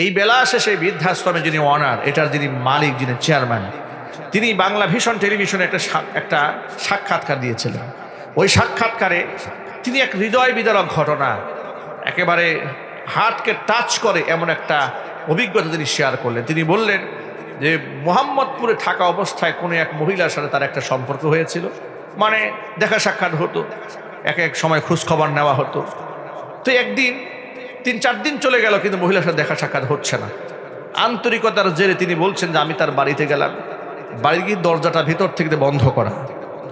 এই বেলা শেষে বৃদ্ধাশ্রমে যিনি অনার, এটার যিনি মালিক, যিনি চেয়ারম্যান, তিনি বাংলা ভিশন টেলিভিশনে একটা সাক্ষাৎকার দিয়েছিলেন। ওই সাক্ষাৎকারে তিনি এক হৃদয় বিদারক ঘটনা, একেবারে হার্টকে টাচ করে এমন একটা অভিজ্ঞতা তিনি শেয়ার করলেন। তিনি বললেন যে মোহাম্মদপুরে থাকা অবস্থায় কোনো এক মহিলার সাথে তার একটা সম্পর্ক হয়েছিল, মানে দেখা সাক্ষাৎ হতো, এক এক সময় খোঁজখবর নেওয়া হতো। তো একদিন 3-4 দিন চলে গেল, কিন্তু মহিলার সাথে দেখা সাক্ষাৎ হচ্ছে না। আন্তরিকতার জেরে তিনি বলছেন যে আমি তার বাড়িতে গেলাম, বাড়ির গিয়ে দরজাটা ভিতর থেকে বন্ধ করা।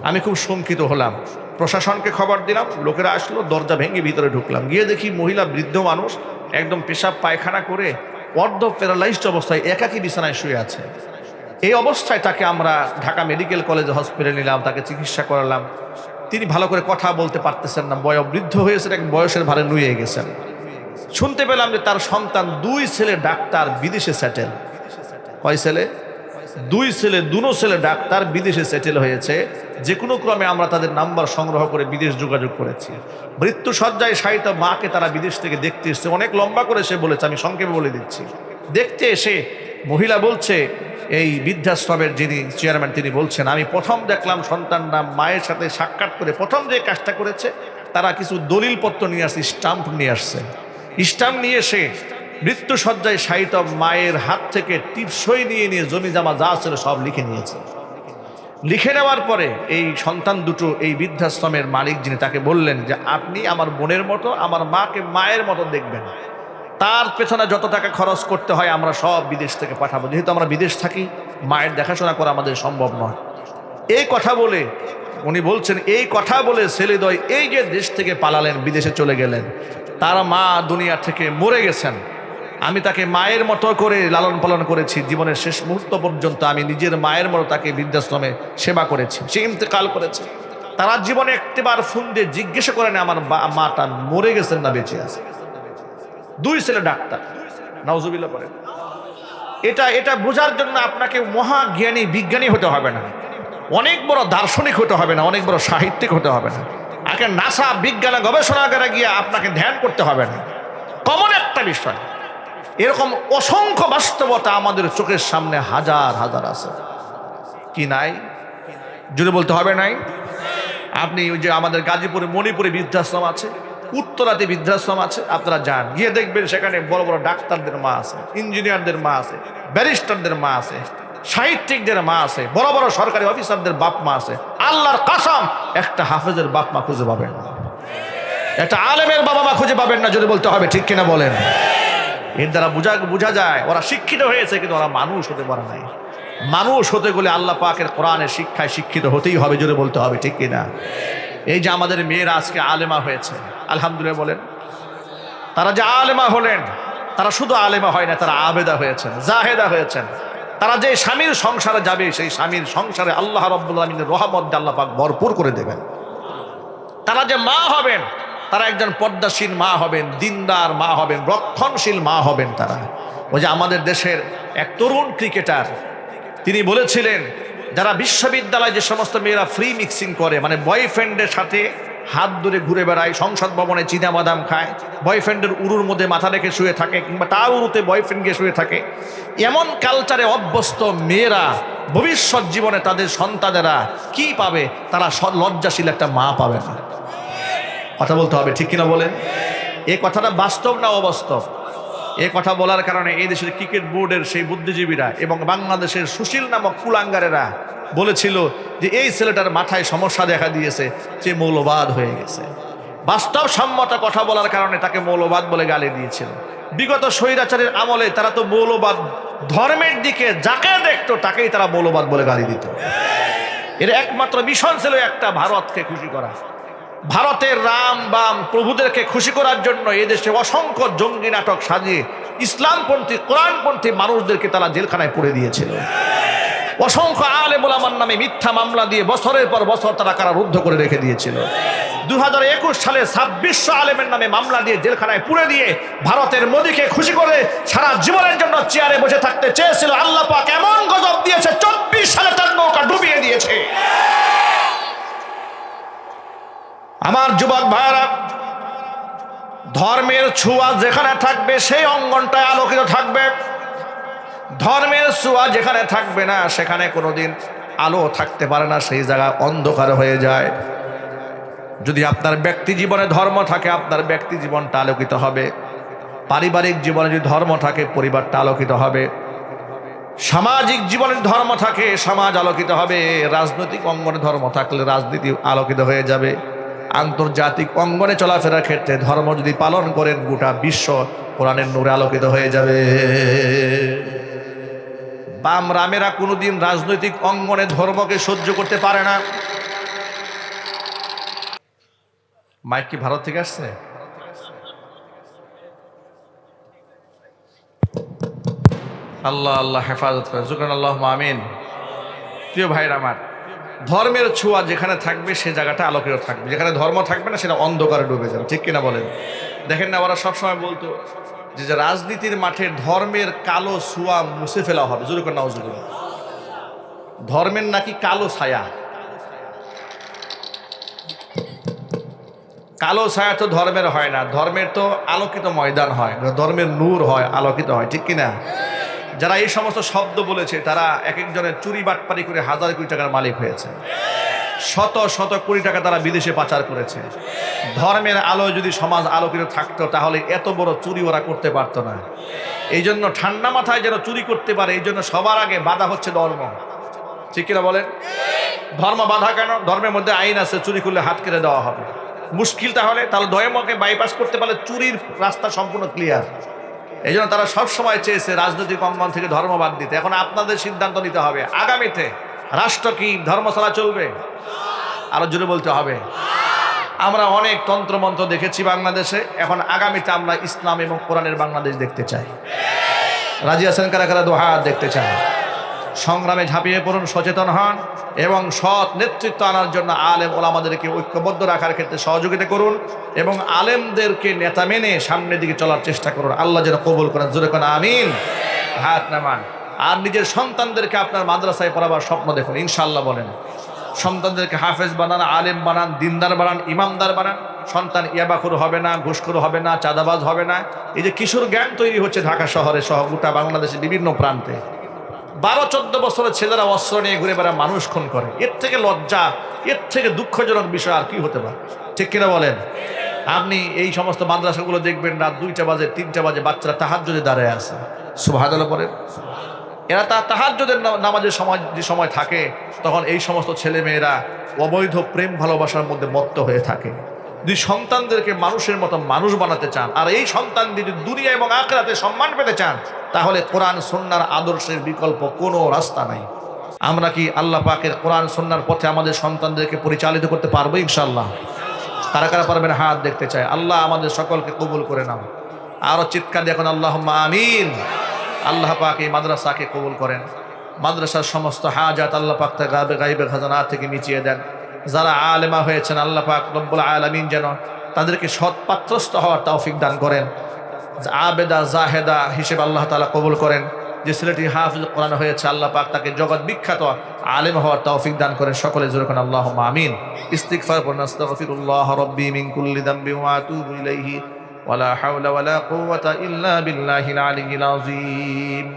আমি খুব শঙ্কিত হলাম, প্রশাসনকে খবর দিলাম, লোকেরা আসলো, দরজা ভেঙে ভিতরে ঢুকলাম, গিয়ে দেখি মহিলা, বৃদ্ধ মানুষ, একদম পেশাব পায়খানা করে অর্ধ প্যারালাইজড অবস্থায় একাকী বিছানায় শুয়ে আছে। এই অবস্থায় তাকে আমরা ঢাকা মেডিকেল কলেজ হসপিটালে নিলাম, তাকে চিকিৎসা করালাম। তিনি ভালো করে কথা বলতে পারতেছেন না, বৃদ্ধ হয়েছেন, এক বয়সের ভারে নুয়ে গেছেন। শুনতে পেলাম যে তার সন্তান 2 ছেলে ডাক্তার, বিদেশে সেটেল। কয় ছেলে? 2 ছেলে, 2 ছেলে ডাক্তার, বিদেশে সেটেল হয়েছে। যে কোনো ক্রমে আমরা তাদের নাম্বার সংগ্রহ করে বিদেশ যোগাযোগ করেছি। মৃত্যু শয্যায় শায়িত মাকে তারা বিদেশ থেকে দেখতে এসছে। অনেক লম্বা করে সে বলেছে, আমি সংক্ষেপে বলে দিচ্ছি। দেখতে এসে মহিলা বলছে, এই বৃদ্ধাশ্রমের যিনি চেয়ারম্যান তিনি বলছেন, আমি প্রথম দেখলাম সন্তানরা মায়ের সাথে সাক্ষাৎ করে প্রথম যে কাজটা করেছে, তারা কিছু দলিলপত্র নিয়ে আসছে, স্টাম্প নিয়ে আসছে। স্টাম্প নিয়ে এসে মৃত্যু শয্যায় শায়িত মায়ের হাত থেকে টিপসই নিয়ে জমি জামা যা ছিল সব লিখে নিয়েছে। লিখে নেওয়ার পরে এই সন্তান দুটো, এই বৃদ্ধাশ্রমের মালিক যিনি, তাকে বললেন যে আপনি আমার বোনের মতো, আমার মাকে মায়ের মতো দেখবেন, তার পেছনে যত টাকা খরচ করতে হয় আমরা সব বিদেশ থেকে পাঠাবো, যেহেতু আমরা বিদেশ থাকি, মায়ের দেখাশোনা করা আমাদের সম্ভব নয়। এই কথা বলে উনি বলছেন, এই কথা বলে ছেলেদ্বয় এই যে দেশ থেকে পালালেন, বিদেশে চলে গেলেন, তার মা দুনিয়া থেকে মরে গেছেন। আমি তাকে মায়ের মতো করে লালন পালন করেছি, জীবনের শেষ মুহূর্ত পর্যন্ত আমি নিজের মায়ের মতো তাকে বৃদ্ধাশ্রমে সেবা করেছি। সে ইন্তেকাল করেছে। তারা জীবনে একটিবার ফোন দিয়ে জিজ্ঞাসা করেন আমার মাটা মরে গেছেন না বেঁচে আছে। 2 ছেলে ডাক্তার, নাউজুবিল্লাহ করেন। এটা বোঝার জন্য আপনাকে মহাজ্ঞানী বিজ্ঞানী হতে হবে না, অনেক বড় দার্শনিক হতে হবে না, অনেক বড় সাহিত্যিক হতে হবে না, আগে নাসা বিজ্ঞানে গবেষণাগারে গিয়ে আপনাকে ধ্যান করতে হবে না। কমন একটা বিষয়, এরকম অসংখ্য বাস্তবতা আমাদের চোখের সামনে হাজার হাজার আছে। কি নাই? যদি বলতে হবে নাই। আপনি ওই যে আমাদের গাজীপুরে মণিপুরে বৃদ্ধাশ্রম আছে, উত্তরাতে বৃদ্ধাশ্রম আছে, আপনারা যান, গিয়ে দেখবেন সেখানে বড় বড় ডাক্তারদের মা আছে, ইঞ্জিনিয়ারদের মা আছে, ব্যারিস্টারদের মা আছে, সাহিত্যিকদের মা আছে, বড় বড় সরকারি অফিসারদের বাপ মা আছে। আল্লাহর কসম, একটা হাফেজের বাপ মা খুঁজে পাবেন না, একটা আলেমের বাবা মা খুঁজে পাবেন না। যদি বলতে হবে, ঠিক কিনা বলেন? এর দ্বারা বোঝা যায় ওরা শিক্ষিত হয়েছে, কিন্তু ওরা মানুষ হতে পারে নাই। মানুষ হতে গেলে আল্লাহ পাকের কোরআনের শিক্ষায় শিক্ষিত হতেই হবে। যদি বলতে হবে, ঠিক কিনা? এই যে আমাদের মেয়েরা আজকে আলেমা হয়েছে, আলহামদুলিল্লাহ বলেন। তারা যে আলেমা হলেন, তারা শুধু আলেমা হয় না, তারা আবেদা হয়েছেন, জাহেদা হয়েছেন। তারা যে স্বামীর সংসারে যাবে, সেই স্বামীর সংসারে আল্লাহ রাব্বুল আলামিনের রহমত আল্লাহ পাক ভরপুর করে দেবেন। তারা যে মা হবেন, তারা একজন পর্দাশীল মা হবেন, দিনদার মা হবেন, রক্ষণশীল মা হবেন তারা। ওই যে আমাদের দেশের এক তরুণ ক্রিকেটার, তিনি বলেছিলেন, যারা বিশ্ববিদ্যালয়ে যে সমস্ত মেয়েরা ফ্রি মিক্সিং করে, মানে বয়ফ্রেন্ডের সাথে হাত ধরে ঘুরে বেড়ায়, সংসদ ভবনে চীনাবাদাম খায়, বয়ফ্রেন্ডের উরুর মধ্যে মাথা রেখে শুয়ে থাকে, কিংবা তার উরুতে বয়ফ্রেন্ডকে শুয়ে থাকে, এমন কালচারে অভ্যস্ত মেয়েরা ভবিষ্যৎ জীবনে তাদের সন্তানেরা কি পাবে? তারা লজ্জাশীল একটা মা পাবে না। কথা বলতে হবে, ঠিক কিনা বলেন? এই কথাটা বাস্তব না অবাস্তব? এ কথা বলার কারণে এই দেশের ক্রিকেট বোর্ডের সেই বুদ্ধিজীবীরা এবং বাংলাদেশের সুশীল নামক কুলাঙ্গারেরা বলেছিল যে এই ছেলেটার মাথায় সমস্যা দেখা দিয়েছে, যে মৌলবাদ হয়ে গেছে। বাস্তব সম্মত কথা বলার কারণে তাকে মৌলবাদ বলে গালি দিয়েছিল। বিগত স্বৈরাচারের আমলে তারা তো মৌলবাদ, ধর্মের দিকে যাকে দেখতো তাকেই তারা মৌলবাদ বলে গালি দিত। এর একমাত্র মিশন ছিল একটা, ভারতকে খুশি করা। ভারতের রাম বাম প্রভুদেরকে খুশি করার জন্য এদেশে অসংখ্য জঙ্গি নাটক সাজিয়ে ইসলামপন্থী, কোরআনপন্থী মানুষদেরকে তারা জেলখানায় পুরে দিয়েছিল। অসংখ্য আলেম ওলামার নামে মিথ্যা মামলা দিয়ে বছরের পর বছর তারা কারারুদ্ধ করে রেখে দিয়েছিল। 2021 সালে 2600 আলেমের নামে মামলা দিয়ে জেলখানায় পুরে দিয়ে ভারতের মোদীকে খুশি করে সারা জীবনের জন্য চেয়ারে বসে থাকতে চেয়েছিল। আল্লাহ পাক এমন গজব দিয়েছে, 24 সালে তার নৌকা ডুবিয়ে দিয়েছে। আমার যুবক ভাইরা, ধর্মের ছোঁয়া যেখানে থাকবে সেই অঙ্গনটায় আলোকিত থাকবে। ধর্মের ছোঁয়া যেখানে থাকবে না সেখানে কোনোদিন আলো থাকতে পারে না, সেই জায়গা অন্ধকার হয়ে যায়। যদি আপনার ব্যক্তি জীবনে ধর্ম থাকে আপনার ব্যক্তি জীবনটা আলোকিত হবে, পারিবারিক জীবনে যদি ধর্ম থাকে পরিবারটা আলোকিত হবে, সামাজিক জীবনে ধর্ম থাকে সমাজ আলোকিত হবে, রাজনৈতিক অঙ্গনে ধর্ম থাকলে রাজনীতি আলোকিত হয়ে যাবে, আন্তর্জাতিক অঙ্গনে চলাফেরার ক্ষেত্রে ধর্ম যদি পালন করেন গোটা বিশ্ব কোরআনের নূরে আলোকিত হয়ে যাবে। বাম রামেরা কোনোদিন রাজনৈতিক অঙ্গনে ধর্মকে সহ্য করতে পারে না। মাইক কি ভারত থেকে আসছে? আল্লাহ আল্লাহ হেফাজত করে, জুকান আল্লাহ আমিন। প্রিয় ভাইরা আমার, ধর্মের ছোঁয়া যেখানে থাকবে সে জায়গাটা আলোকিত থাকবে, যেখানে ধর্ম থাকবে না সেটা অন্ধকারে ডুবে যাবে, ঠিক কিনা বলেন? দেখেন না, ওরা সবসময় বলতো যে রাজনীতির মাঠে ধর্মের কালো ছোঁয়া মুছে ফেলা হবে, জোরে করে নাউজুবিল্লাহ। ধর্মের নাকি কালো ছায়া, কালো ছায়া তো ধর্মের হয় না, ধর্মের তো আলোকিত ময়দান হয়, ধর্মের নূর হয়, আলোকিত হয়, ঠিক কিনা? যারা এই সমস্ত শব্দ বলেছে তারা এক একজনের চুরি বাটপারি করে হাজার কোটি টাকার মালিক হয়েছে, শত শত কোটি টাকা তারা বিদেশে পাচার করেছে। ধর্মের আলো যদি সমাজ আলোকিত থাকতো তাহলে এত বড় চুরি ওরা করতে পারতো না। এই জন্য ঠান্ডা মাথায় যেন চুরি করতে পারে, এই জন্য সবার আগে বাধা হচ্ছে ধর্ম, ঠিক কিনা বলেন? ধর্ম বাধা কেন? ধর্মের মধ্যে আইন আছে, চুরি করলে হাত কেটে দেওয়া হবে। মুশকিল তাহলে ধর্মকে বাইপাস করতে পারলে চুরির রাস্তা সম্পূর্ণ ক্লিয়ার। এই জন্য তারা সবসময় চেয়েছে রাজনৈতিক অঙ্গন থেকে ধর্ম বাদ দিতে। এখন আপনাদের সিদ্ধান্ত নিতে হবে, আগামীতে রাষ্ট্র কি ধর্মশালা চলবে? আরো জোরে বলতে হবে। আমরা অনেক তন্ত্রমন্ত্র দেখেছি বাংলাদেশে, এখন আগামীতে আমরা ইসলাম এবং কোরআনের বাংলাদেশ দেখতে চাই। রাজি আছেন কারা কারা? দোহা দেখতে চাই। সংগ্রামে ঝাঁপিয়ে পড়ুন, সচেতন হন এবং সৎ নেতৃত্ব আনার জন্য আলেম ওলামাদেরকে ঐক্যবদ্ধ রাখার ক্ষেত্রে সহযোগিতা করুন এবং আলেমদেরকে নেতা মেনে সামনের দিকে চলার চেষ্টা করুন। আল্লাহ যেন কবুল করেন, জোরে কোন আমিন। হাত নামান। আর নিজের সন্তানদেরকে আপনার মাদ্রাসায় পড়াবার স্বপ্ন দেখুন, ইনশাআল্লাহ বলেন। সন্তানদেরকে হাফেজ বানান, আলেম বানান, দিনদার বানান, ইমামদার বানান। সন্তান ইয়াবাখুর হবে না, ঘুষখোর হবে না, চাঁদাবাজ হবে না। এই যে কিশোর গ্যাং তৈরি হচ্ছে ঢাকা শহরে সহ গোটা বাংলাদেশের বিভিন্ন প্রান্তে, 12-14 বছরের ছেলেরা অস্ত্র নিয়ে ঘুরে বেড়ায়, মানুষ খুন করে। এর থেকে লজ্জা, এর থেকে দুঃখজনক বিষয় আর কি হতে পারে, ঠিক কিনা বলেন? আপনি এই সমস্ত মাদ্রাসাগুলো দেখবেন রাত 2টা বাজে 3টা বাজে বাচ্চারা তাহাজ্জুদে দাঁড়ায় আছে, সুবহানাল্লাহ বলেন। এরা তাহাজ্জুদের নামাজের সময় যে সময় থাকে তখন এই সমস্ত ছেলে মেয়েরা অবৈধ প্রেম ভালোবাসার মধ্যে মত্ত হয়ে থাকে। দুই সন্তানদেরকে মানুষের মতো মানুষ বানাতে চান, আর এই সন্তান যদি দুনিয়া এবং আখিরাতে সম্মান পেতে চান, তাহলে কোরআন সুন্নাহর আদর্শের বিকল্প কোনো রাস্তা নাই। আমরা কি আল্লাহ পাকের কোরআন সুন্নাহর পথে আমাদের সন্তানদেরকে পরিচালিত করতে পারবো ইনশাআল্লাহ? কারা কারা পারবেন হাত দেখতে চাই। আল্লাহ আমাদের সকলকে কবুল করে নাও। আরো চিৎকার দেখুন, আল্লাহুম্মা আমিন। আল্লাহ পাক এই মাদ্রাসাকে কবুল করেন, মাদ্রাসার সমস্ত হাজাত আল্লাহ পাক গায়বে খাজানা থেকে মিটিয়ে দেন। যারা আলেমা হয়েছেন আল্লাহ পাক রব্বুল আলামিন যেন তাদেরকে সৎ পাত্রস্থ হওয়ার তৌফিক দান করেন, আবেদা জাহেদা হিসেবে আল্লাহ তাআলা কবুল করেন। যে ছেলেটি হাফিজ কোরআন হয়েছে আল্লাহ পাক তাকে জগৎ বিখ্যাত আলেম হওয়ার তৌফিক দান করেন। সকলে জোরে কোন আল্লাহুম্মা আমিন। ইস্তিগফার করুন, আস্তাগফিরুল্লাহ রাব্বি মিন কুল্লি যামবি ওয়া আতুবু ইলাইহি ওয়ালা হাওলা ওয়ালা কুওয়াতা ইল্লা বিল্লাহিল আলিয়্যিল আযীম।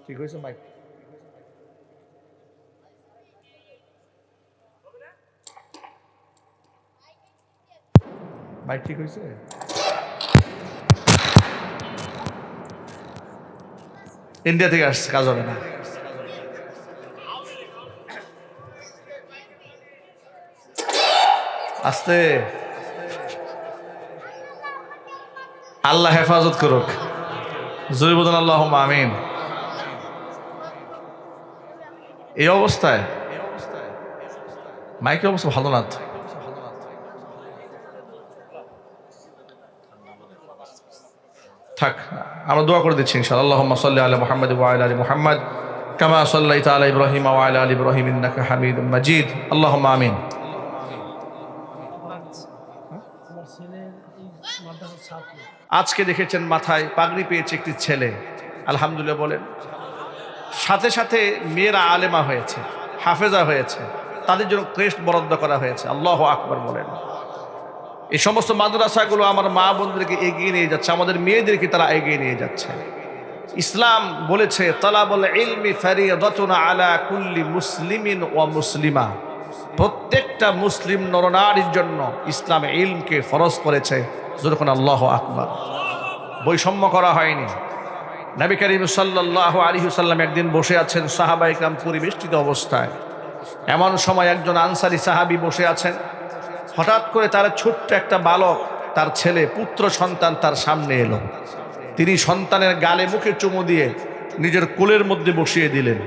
ঠিক হয়েছে মাইক? মাইক ঠিক হয়েছে? ইন্ডিয়া থেকে আসছে, কাজ হবে না। আস্তে, আল্লাহ হেফাজত করুক, জোরে বলুন আল্লাহুম্মা আমিন। এই অবস্থায় মাইকের অবস্থা ভালো না, থাক, আমরা দোয়া করে দিচ্ছি ইনশাআল্লাহ। আল্লাহুম্মা সাল্লি আলা মুহাম্মাদ ওয়া আলা আলি মুহাম্মাদ কামা সাল্লাইতা আলা ইব্রাহিম ওয়া আলা আলি ইব্রাহিম ইন্নাকা হামিদুম মাজিদ। আল্লাহুম্মা আমিন। আজকে দেখেছেন মাথায় পাগড়ি পেয়েছে একটি ছেলে, আলহামদুলিল্লাহ বলেন। সাথে সাথে মেয়েরা আলেমা হয়েছে, হাফেজা হয়েছে, তাদের জন্য ক্রেস্ট বরাদ্দ করা হয়েছে, আল্লাহু আকবার বলেন। এই সমস্ত মাদ্রাসাগুলো আমার মা বোনদেরকে এগিয়ে নিয়ে যাচ্ছে, আমাদের মেয়েদেরকে তারা এগিয়ে নিয়ে যাচ্ছে। ইসলাম বলেছে তালাবুল ইলমি ফারিদাতুন আলা কুল্লি মুসলিমিন ওয়া মুসলিমা, প্রত্যেকটা মুসলিম নরনারীর জন্য ইসলাম ইলমকে ফরজ করেছে। যখন আল্লাহু আকবার, বৈষম্য করা হয়নি। নবী করিম সাল্লাল্লাহু আলাইহি ওয়াসাল্লাম একদিন বসে আছেন, সাহাবায়ে কেরাম পরিবেষ্টিত অবস্থায়। এমন সময় একজন আনসারী সাহাবী বসে আছেন। হঠাৎ করে তার ছোট্ট একটা বালক, তার ছেলে পুত্র সন্তান তার সামনে এলো। তিনি সন্তানের গালে মুখে চুমু দিয়ে নিজের কোলের মধ্যে বসিয়ে দিলেন।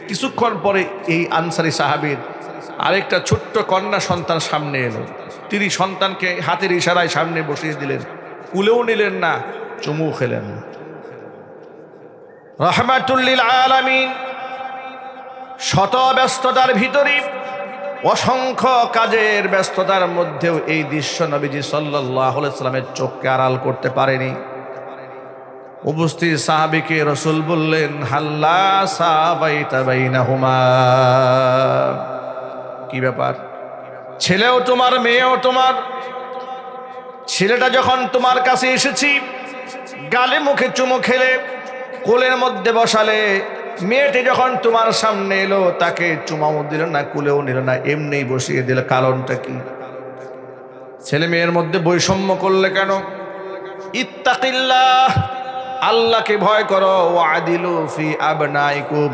কিছুক্ষণ পরে এই আনসারী সাহাবীর আরেকটা ছোট্ট কন্যা সন্তান সামনে এলো। তিনি সন্তানকে হাতের ইশারায় সামনে বসিয়ে দিলেন, কুলেও নিলেন না, চুমু খেলেন না। রাহমাতুল লিল আলামিন, শত ব্যস্ততার ভিতরে, অসংখ্য কাজের ব্যস্ততার মধ্যেও এই দৃশ্য নবীজি সাল্লাল্লাহু আলাইহি ওয়াসাল্লামের চোখকে আড়াল করতে পারেনি। উপস্থিত সাহাবীকে রাসূল বললেন, হাল্লা সাবাইতা বাইনাহুমা, কি ব্যাপার? ছেলেও তোমার, মেয়েও তোমার। ছেলেটা যখন তোমার কাছে এসেছি, গালে মুখে চুমু খেলে, কোলের মধ্যে বসালে, মেয়েটি যখন তোমার সামনে এলো তাকে চুমাও দিল না, কুলেও নিল না, এমনি বসিয়ে দিল। কারণটা কি? ছেলে মেয়ের মধ্যে বৈষম্য করলে কেন? ইত্তাকিল্লাহ, আল্লাহকে ভয় করো। ওয়াদিলু ফি আবনাইকুম,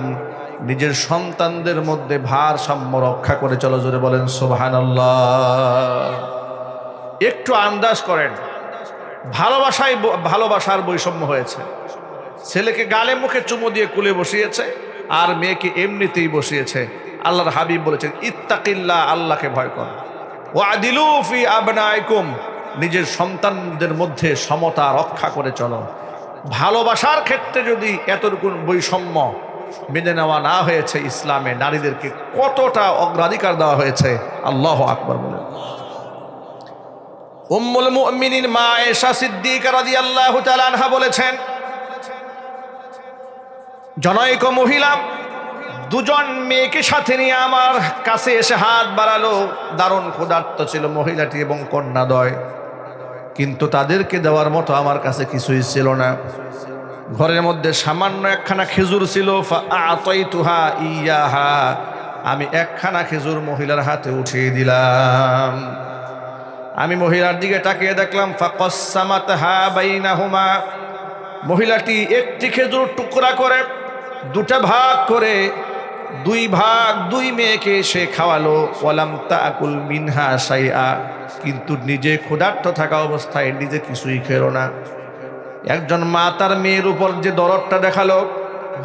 নিজের সন্তানদের মধ্যে ভারসাম্য রক্ষা করে চলো। জোরে বলেন সুবহানাল্লাহ। একটু আন্দাজ করেন, ভালোবাসার বৈষম্য হয়েছে। ছেলেকে গালে মুখে চুমু দিয়ে কুলে বসিয়েছে, আর মেয়েকে এমনিতেই বসিয়েছে। আল্লাহর হাবিব বলেছেন, ইত্তাকিল্লাহ, আল্লাহকে ভয় করো। ওয়াদিলু ফি আবনাইকুম, নিজের সন্তানদের মধ্যে সমতা রক্ষা করে চলো। ভালোবাসার ক্ষেত্রে যদি এতটুকু বৈষম্য মেনে নেওয়া না হয়েছে, ইসলামে নারীদেরকে কতটা অগ্রাধিকার দেওয়া হয়েছে। আল্লাহু আকবার বলেন। উম্মুল মুমিনিন মা আয়েশা সিদ্দিকা রাদিয়াল্লাহু তাআলা আনহা বলেছেন, জনৈক মহিলা দুজন মেয়েকে সাথে নিয়ে আমার কাছে এসে হাত বাড়ালো। দারুণ ক্ষুধার্ত ছিল মহিলাটি এবং কন্যাদ্বয়, কিন্তু তাদেরকে দেওয়ার মতো আমার কাছে কিছুই ছিল না। ঘরের মধ্যে সামান্য একখানা খেজুর ছিল। ফাআতাইতুহা ইয়াহা, আমি একখানা খেজুর মহিলার হাতে উঠিয়ে দিলাম। আমি মহিলার দিকে তাকিয়ে দেখলাম, ফাকাসসামাতহা বাইনাহুমা, মহিলাটি একটি খেজুর টুকরা করে দুটা ভাগ করে দুই মেয়েকে সে খাওয়ালো। ওয়ালাম তাকুল মিনহা শাইআ, কিন্তু নিজে ক্ষুধার্ত থাকা অবস্থায় নিজে কিছুই খেলো না। একজন মা তার মেয়ের উপর যে দরদটা দেখালো,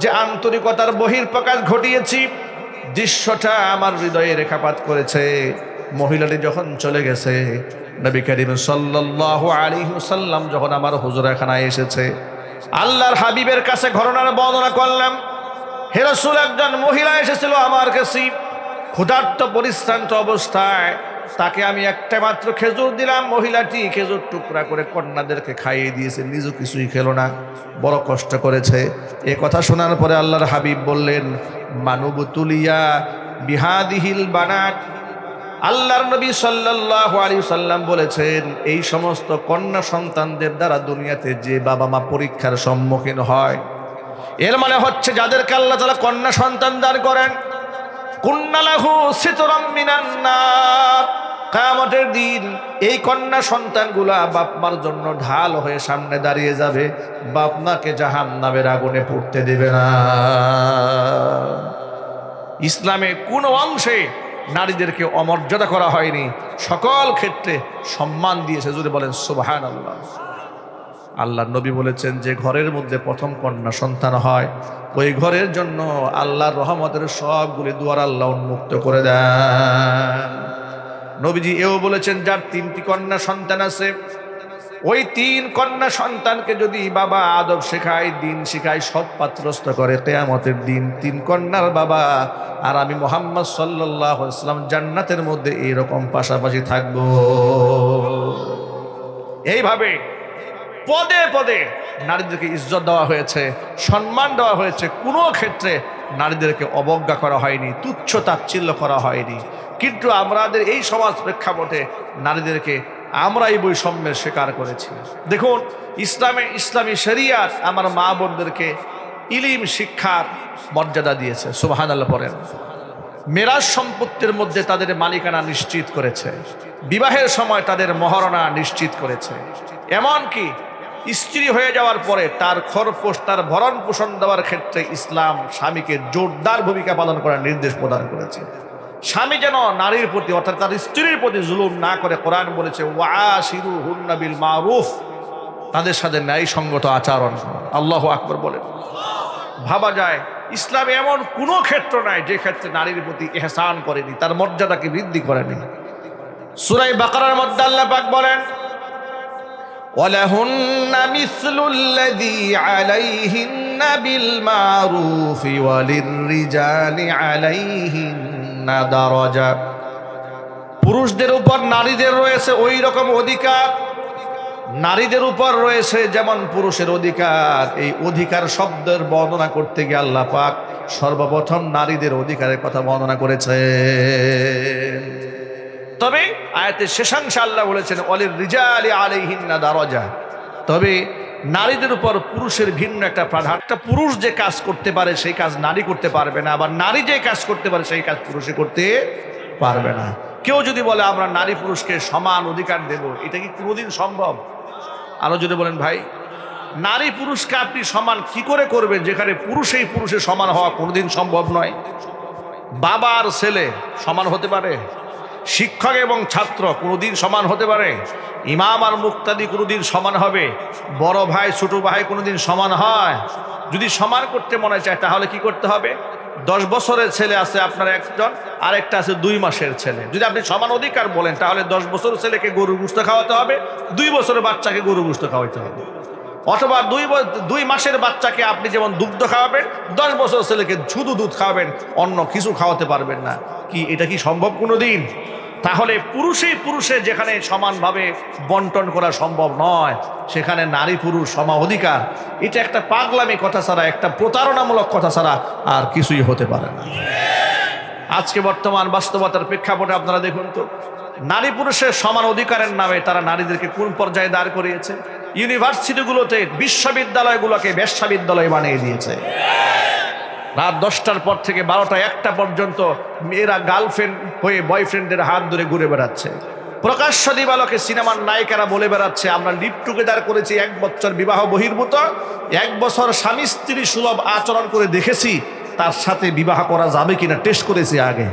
যে আন্তরিকতার বহিঃপ্রকাশ ঘটিয়েছি, দৃশ্যটা আমার হৃদয়ে রেখাপাত করেছে। মহিলাটি যখন চলে গেছে, নবী করিম সাল্লাল্লাহু আলাইহি ওয়াসাল্লাম যখন আমার হুজুরখানায় এসেছে, আল্লাহর হাবিবের কাছে ঘটনার বর্ণনা করলাম। হে রাসূল, একজন মহিলা এসেছিল আমার কাছে ক্ষুধার্ত পরিশ্রান্ত অবস্থায়, তাকে আমি একটা মাত্র খেজুর দিলাম। মহিলাটি খেজুর টুকরা করে কন্যাদেরকে খাইয়ে দিয়েছে, নিজে কিছুই খেলো না, বড় কষ্ট করেছে। এ কথা শোনার পরে আল্লাহর হাবিব বললেন, মানুবতুলিয়া বিহাদিহিল বানাত, আল্লাহর নবী সাল্লাল্লাহু আলাইহি ওয়াসাল্লাম বলেছেন, এই সমস্ত কন্যা সন্তানদের দ্বারা দুনিয়াতে যে বাবা মা পরীক্ষার সম্মুখীন হয়, এর মানে হচ্ছে যাদেরকে আল্লাহ তাআলা কন্যা সন্তান দান করেন, কুন্না লাহু সিতরাম মিনান নার, কিয়ামতের দিন এই কন্যা সন্তানগুলা বাপ মার জন্য ঢাল হয়ে সামনে দাঁড়িয়ে যাবে, বাপ মাকে জাহান্নামের আগুনে পুড়তে দেবে না। ইসলামে কোনো অংশে নারীদেরকে অমর্যাদা করা হয়নি, সকল ক্ষেত্রে সম্মান দিয়েছে। যদি বলেন সুবহানাল্লাহ। আল্লাহর নবী বলেছেন, যে ঘরের মধ্যে প্রথম কন্যা সন্তান হয়, ওই ঘরের জন্য আল্লাহর রহমতের সবগুলি দুয়ার আল্লাহ উন্মুক্ত করে দেন। নবীজি এও বলেছেন, যার 3টি কন্যা সন্তান আছে, ওই 3 কন্যা সন্তানকে যদি বাবা আদব শেখায়, দিন শেখায়, সৎ পাত্রস্থ করে, কিয়ামতের দিন 3 কন্যার বাবা আর আমি মুহাম্মদ সাল্লাল্লাহু আলাইহি ওয়াসাল্লাম জান্নাতের মধ্যে এইরকম পাশাপাশি থাকব। এইভাবে পদে পদে নারীদেরকে ইজ্জত দেওয়া হয়েছে, সম্মান দেওয়া হয়েছে। কোনো ক্ষেত্রে নারীদেরকে অবজ্ঞা করা হয়নি, তুচ্ছ তাচ্ছিল্য করা হয়নি। কিন্তু আমাদের এই সমাজ প্রেক্ষাপটে নারীদেরকে আমরা এই বৈষম্যের শিকার করেছি। দেখুন, ইসলামী শরিয়াত আমার মা বোনদেরকে ইলম শিক্ষার মর্যাদা দিয়েছে। সুবহানাল্লাহ পড়েন। মেরাজ সম্পত্তির মধ্যে তাদের মালিকানা নিশ্চিত করেছে, বিবাহের সময় তাদের মহারণা নিশ্চিত করেছে, এমনকি স্ত্রী হয়ে যাওয়ার পরে তার খরপোশ, তার ভরণ পোষণ দেওয়ার ক্ষেত্রে ইসলাম স্বামীকে জোরদার ভূমিকা পালন করার নির্দেশ প্রদান করেছে। স্বামী যেন নারীর প্রতি অর্থাৎ তার স্ত্রীর প্রতি জুলুম না করে, কোরআন বলেছে ওয়াশিরুহুন্না বিল মারুফ, তাদের সাথে ন্যায়সঙ্গত আচরণ। আল্লাহু আকবার বলেন। ভাবা যায় ইসলামে এমন কোনো ক্ষেত্র নাই যে ক্ষেত্রে নারীর প্রতি ইহসান করেনি, তার মর্যাদাকে বৃদ্ধি করেনি। সূরা বাকারার মধ্যে আল্লাহ পাক বলেন ওয়ালাহুন্না মিসলুল্লাযী আলাইহিন্না বিল মারুফি ওয়ালিররিজালি আলাইহিন্না দারাজা। পুরুষদের উপর নারীদের রয়েছে ওই রকম অধিকার, নারীদের উপর রয়েছে যেমন পুরুষের অধিকার। এই অধিকার শব্দের বর্ণনা করতে গিয়ে আল্লাহ পাক সর্বপ্রথম নারীদের অধিকারের কথা বর্ণনা করেছে। তবে আয়াতের শেষাংশে আল্লাহ বলেছেন ওয়ালির রিজালি আলাইহিন্না দারাজা, তবে নারীদের উপর পুরুষের ভিন্ন একটা প্রাধান্য। একটা পুরুষ যে কাজ করতে পারে সেই কাজ নারী করতে পারবে না, আবার নারী যে কাজ করতে পারে সেই কাজ পুরুষে করতে পারবে না। কেউ যদি বলে আমরা নারী পুরুষকে সমান অধিকার দেব, এটা কি কোনোদিন সম্ভব? আরো যদি বলেন ভাই, নারী পুরুষকে আপনি সমান কি করে করবেন যেখানে পুরুষেই পুরুষের সমান হওয়া কোনোদিন সম্ভব নয়? বাবা আর ছেলে সমান হতে পারে? শিক্ষক এবং ছাত্র কোনোদিন সমান হতে পারে? ইমাম আর মুক্তাদি কোনোদিন সমান হবে? বড় ভাই ছোট ভাই কোনোদিন সমান হয়? যদি সমান করতে মনে চায় তাহলে কি করতে হবে? 10 বছরের ছেলে আছে আপনার একজন, আর একটা আছে 2 মাসের ছেলে। যদি আপনি সমান অধিকার বলেন তাহলে 10 বছরের ছেলেকে গরুর গোশত খাওয়াতে হবে, 2 বছরের বাচ্চাকে গরুর গোশত খাওয়াতে হবে। অথবা 2 মাসের বাচ্চাকে আপনি যেমন দুগ্ধ খাওয়াবেন, 10 বছরের ছেলেকে শুধু দুধ খাওয়াবেন, অন্য কিছু খাওয়াতে পারবেন না। কি এটা কি সম্ভব কোনোদিন? তাহলে পুরুষে যেখানে সমানভাবে বন্টন করা সম্ভব নয়, সেখানে নারী পুরুষ সম অধিকার, এটা একটা পাগলামি কথা ছাড়া, একটা প্রতারণামূলক কথা ছাড়া আর কিছুই হতে পারে না। আজকে বর্তমান বাস্তবতার প্রেক্ষাপটে আপনারা দেখুন তো, নারী পুরুষের সমান অধিকারের নামে তারা নারীদেরকে কোন পর্যায়ে দাঁড় করিয়েছে? ইউনিভার্সিটিগুলোতে, বিশ্ববিদ্যালয়গুলোকে বেশ্যাবিদ্যালয় বানিয়ে দিয়েছে। রাত 10টার পর থেকে 12টা 1টা পর্যন্ত মেয়েরা গার্লফ্রেন্ড হয়ে বয়ফ্রেন্ডের হাত ধরে ঘুরে বেড়াচ্ছে। প্রকাশ্য দিবালোকে সিনেমার নায়িকারা বলে বেড়াচ্ছে আমরা লিভ টুগেদার করেছি, 1 বছর বিবাহ বহির্ভূত, 1 বছর স্বামী স্ত্রী সুলভ আচরণ করে দেখেছি তার সাথে বিবাহ করা যাবে কিনা টেস্ট করেছি আগে।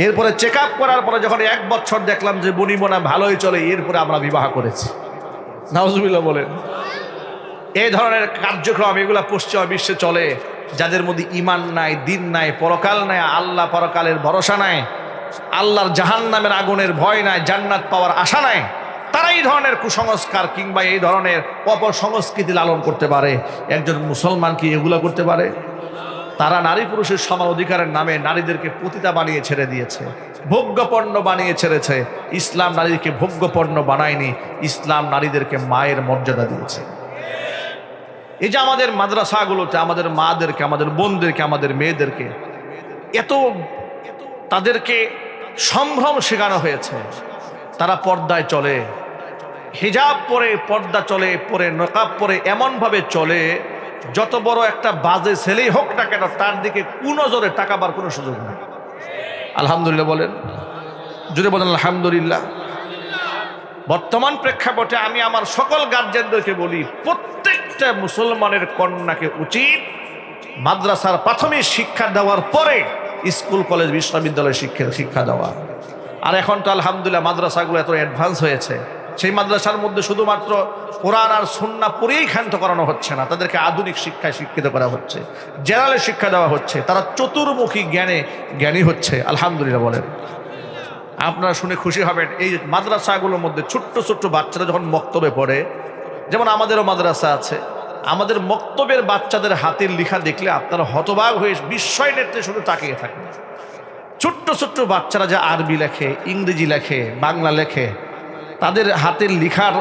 এরপরে চেক আপ করার পরে যখন 1 বছর দেখলাম যে বনিবনা ভালোই চলে, এরপরে আমরা বিবাহ করেছি। নাউজুবিল্লাহ বলেন। এই ধরনের কার্যক্রম এগুলা পশ্চিমা বিশ্বে চলে। যাদের মধ্যে ঈমান নাই, দিন নাই, পরকাল নাই, আল্লাহ পরকালের ভরসা নাই, আল্লাহর জাহান্নামের আগুনের ভয় নাই, জান্নাত পাওয়ার আশা নাই, তারা এই ধরনের কুসংস্কার কিংবা এই ধরনের অপসংস্কৃতি লালন করতে পারে। একজন মুসলমান কি এগুলো করতে পারে? তারা নারী পুরুষের সমান অধিকারের নামে নারীদেরকে পতিতা বানিয়ে ছেড়ে দিয়েছে, ভোগ্যপণ্য বানিয়ে ছেড়েছে। ইসলাম নারীকে ভোগ্যপণ্য বানায়নি, ইসলাম নারীদেরকে মায়ের মর্যাদা দিয়েছে। এই যে আমাদের মাদ্রাসাগুলোতে আমাদের মাদেরকে, আমাদের বোনদেরকে, আমাদের মেয়েদেরকে এত তাদেরকে সম্ভ্রম শেখানো হয়েছে, তারা পর্দায় চলে, হিজাব পরে, পর্দা চলে, পরে নকাব পরে, এমনভাবে চলে যত বড় একটা বাজে ছেলেই হোক না কেন তার দিকে কুনজরে তাকাবার কোনো সুযোগ নেই। আলহামদুলিল্লাহ বলেন, জুড়ে বলেন আলহামদুলিল্লাহ। বর্তমান প্রেক্ষাপটে আমি আমার সকল গার্জেনদেরকে বলি, প্রত্যেকটা মুসলমানের কন্যাকে উচিত মাদ্রাসার প্রাথমিক শিক্ষা দেওয়ার পরে স্কুল কলেজ বিশ্ববিদ্যালয়ের শিক্ষা দেওয়া। আর এখন তো আলহামদুলিল্লাহ মাদ্রাসাগুলো এত অ্যাডভান্স হয়েছে, সেই মাদ্রাসার মধ্যে শুধুমাত্র কোরআন আর সুন্নাহ পড়েই ক্ষান্ত করানো হচ্ছে না, তাদেরকে আধুনিক শিক্ষায় শিক্ষিত করা হচ্ছে, জেনারেল শিক্ষা দেওয়া হচ্ছে, তারা চতুর্মুখী জ্ঞানী হচ্ছে। আলহামদুলিল্লাহ বলেন। আপনারা শুনে খুশি হবেন, এই মাদ্রাসাগুলোর মধ্যে ছোট্ট ছোট্ট বাচ্চারা যখন মক্তবে পড়ে, যেমন আমাদেরও মাদ্রাসা আছে, আমাদের মক্তবের বাচ্চাদের হাতের লেখা দেখলে আপনারা হতবাক হয়ে বিস্ময় নেত্রে শুধু তাকিয়ে থাকেন। ছোট্ট ছোট্ট বাচ্চারা যা আরবি লেখে, ইংরেজি লেখে, বাংলা লেখে, তাদের হাতের লেখার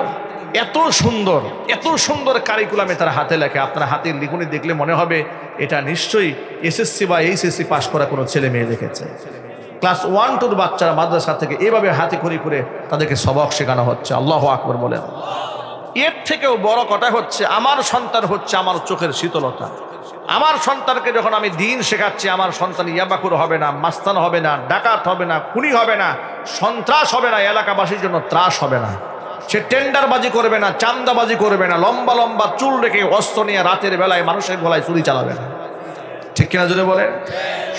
এত সুন্দর কারিকুলামে তারা হাতে লেখে। আপনার হাতের লিখনি দেখলে মনে হবে এটা নিশ্চয়ই এসএসসি বা এইচএসসি পাশ করা কোনো ছেলে মেয়ে লিখেছে। ক্লাস 1-2 বাচ্চারা মাদ্রাসা থেকে এভাবে হাতে খড়ি করে তাদেরকে সবক শেখানো হচ্ছে। আল্লাহু আকবার বলেন। এর থেকেও বড় কথা হচ্ছে আমার সন্তান হচ্ছে আমার চোখের শীতলতা। আমার সন্তানকে যখন আমি দিন শেখাচ্ছি, আমার সন্তান ইয়াবাকুর হবে না, মাস্তান হবে না, ডাকাত হবে না, খুনি হবে না, সন্ত্রাস হবে না, এলাকাবাসীর জন্য ত্রাস হবে না, সে টেন্ডারবাজি করবে না, চান্দাবাজি করবে না, লম্বা লম্বা চুল রেখে অস্ত্র নিয়ে রাতের বেলায় মানুষের গলায় চুরি চালাবে না। ঠিক কিনা জোরে বলে?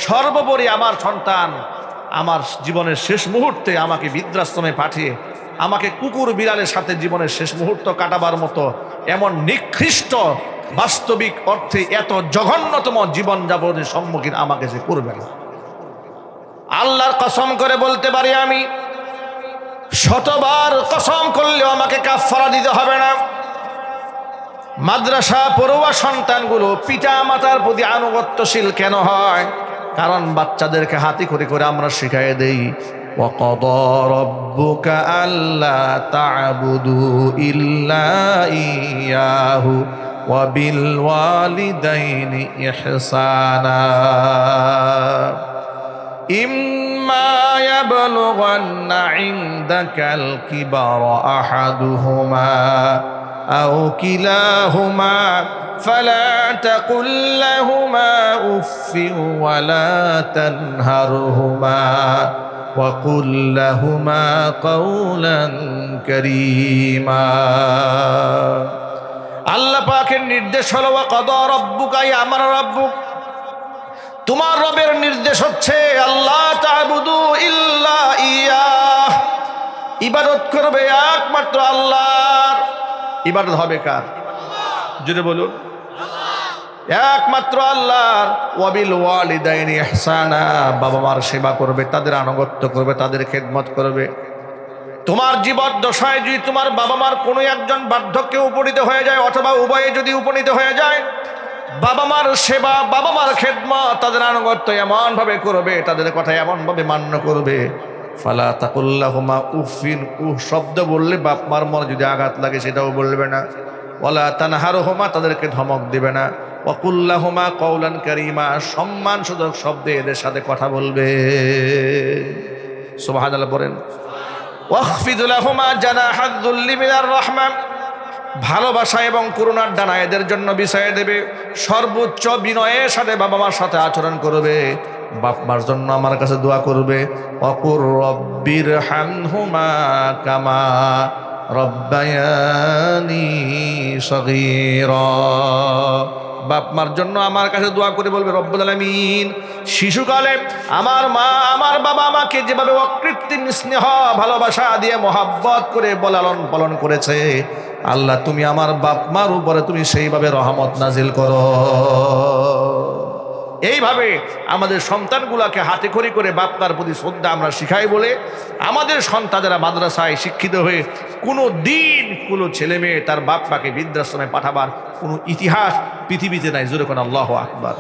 সর্বোপরি আমার সন্তান আমার জীবনের শেষ মুহূর্তে আমাকে বৃদ্ধাশ্রমে পাঠিয়ে আমাকে কুকুর বিড়ালের সাথে জীবনের শেষ মুহূর্ত কাটাবার মতো এমন নিকৃষ্ট বাস্তবিক অর্থে এত জঘন্যতম জীবনযাপনের সম্মুখীন আমাকে সে করবে না। আল্লাহর কসম করে বলতে পারি, আমি শতবার কসম করলেও আমাকে কাফারা দিতে হবে না। মাদ্রাসা পড়ুয়া সন্তানগুলো পিতা মাতার প্রতি আনুগত্যশীল কেন হয়? কারণ বাচ্চাদেরকে হাতে করে করে আমরা শিখাই দেই وَقَضَى رَبُّكَ أَلَّا تَعْبُدُوا إِلَّا إِيَّاهُ وَبِالْوَالِدَيْنِ إِحْسَانًا إِمَّا يَبْلُغَنَّ عِندَكَ الْكِبَرَ أَحَدُهُمَا أَوْ كِلَاهُمَا فَلَا تَقُل لَّهُمَا أُفٍّ وَلَا تَنْهَرْهُمَا وَقُل لَّهُمَا قَوْلًا كَرِيمًا। আল্লাহ পাকের নির্দেশ হলো ওয়াকাদা রাব্বুকা, আমার রব্বুক, তোমার রবের নির্দেশ হচ্ছে আল্লাহ তা'বুদু ইল্লা ইয়াহ, ইবাদত করবে একমাত্র আল্লাহর। ইবাদত হবে কার? জোরে বলুন, একমাত্র আল্লাহর। ওয়াবিল ওয়ালিদাইনি ইহসানা, বাবা মার সেবা করবে, তাদের আনুগত্য করবে, তাদের খেদমত করবে। তোমার জীবদ্দশায় যদি তোমার বাবা মার কোনো একজন বার্ধক্যে উপনীত হয়ে যায় অথবা উভয়ে যদি উপনীত হয়ে যায়, বাবা মার সেবা, বাবা মার খেদমত, তাদের আনুগত্য এমনভাবে করবে, তাদের কথা এমনভাবে মান্য করবে, ফালা তাকুল্লাহুমা উফিন, শব্দ বললে বাপ মার মনে যদি আঘাত লাগে সেটাও বলবে না। ওয়ালা তানহারহুমা, তাদেরকে ধমক দিবে না। ওয়াকুল্লাহুমা কওলান কারীমা, সম্মানসূচক শব্দে এদের সাথে কথা বলবে। সুবহানাল্লাহ বলেন। ওয়াখফিদ লাহুমা জানাহাদ যুল্লি মিনার রাহমা, ভালোবাসা এবং করুণার ডানা এদের জন্য বিছায়ে দেবে। সর্বোচ্চ বিনয়ের সাথে বাবা মার সাথে আচরণ করবে, বাপ মার জন্য আমার কাছে দোয়া করবে। ওয়াকুর রব্বির হামহুমা কামা রব্বায়ানি সগীরা, বাপ মার জন্য আমার কাছে দোয়া করে বলবে রব্বুল আলামিন, শিশুকালে আমার মা আমার বাবা আমাকে যেভাবে অকৃত্রিম স্নেহ ভালোবাসা দিয়ে মোহাব্বত করে লালন পালন করেছে, আল্লাহ তুমি আমার বাপ মার উপরে তুমি সেইভাবে রহমত নাজিল করো। এইভাবে আমাদের সন্তানগুলোকে হাতে খড়ি করে বাপ মার প্রতি শ্রদ্ধা আমরা শিখাই বলে আমাদের সন্তানেরা মাদ্রাসায় শিক্ষিত হয়ে কোনো দিন কোনো ছেলে মেয়ে তার বাপ মাকে বৃদ্ধাশ্রমে পাঠাবার কোনো ইতিহাস পৃথিবীতে নাই। জোরে কোন আল্লাহু আকবার।